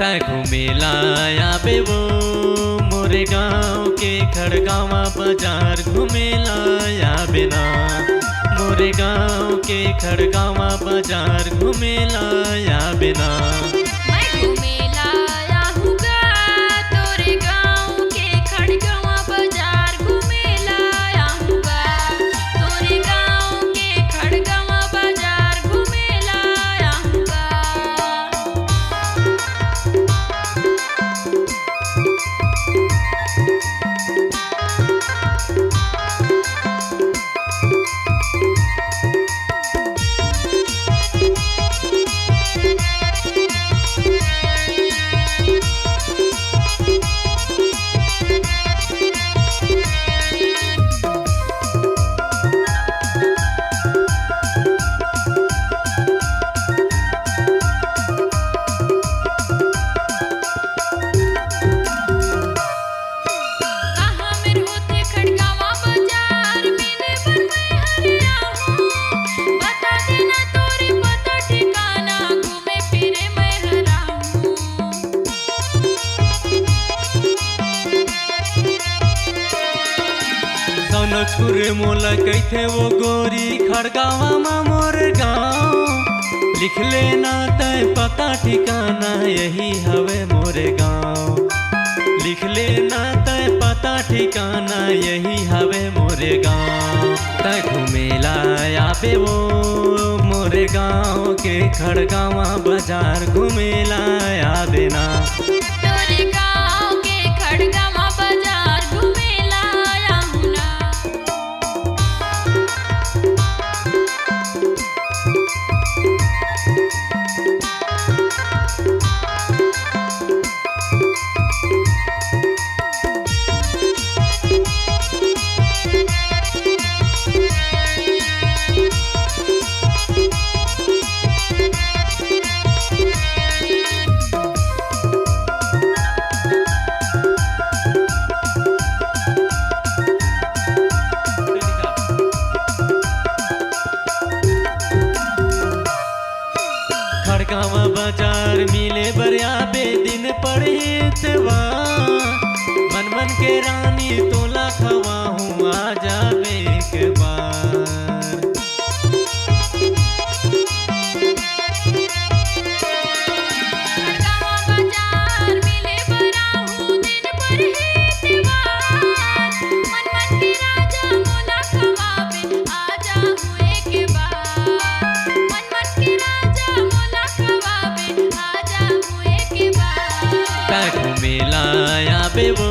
तै घूमेला आबे वो मोरे गाँव के खड़गावा बाजार घूमेला आबे ना। मोरे गाँव के खड़गावा बाजार घूमेला आबे ना। मैं घूमेला आऊँगा तोरे गाँव के खड़गावा बाजार घूमेला आऊँगा। तोरे गाँव के खड़गावा बाजार घूमेला आऊँगा। छुरे मोला कैथे वो गोरी खड़गावा मा मोर गाँव। लिख लेना तय पता ठिकाना यही हवे मोरे गाँव। लिख लेना तय पता ठिकाना यही हवे मोरे गाँव। तय घूमेला आबे वो मोरे गाँव के खड़गावा बाजार घूमेला आबे ना। तोरे गाँव के खड़गावा बाजार घूमेला आऊँ ना। खड़गावा बाजार मिले बरिया बे दिन पड़े मन मन के रानी तोला खवा हूँ आ जाबे एक बार। खड़गावा बाजार मिले बराहू दिन पर हेतवार। मन मन के राजा मोला खवाबे आ जाहू एक बार। मन मन के राजा मोला खवाबे आ जाहू एक बार। तै घूमेला आबे वो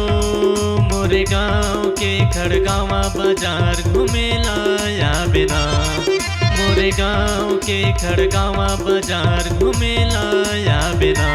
मोरे गाँव के खड़गावा बाजार घूमेला आबे ना। मोरे गाँव के खड़गावा बाजार घूमेला आबे ना।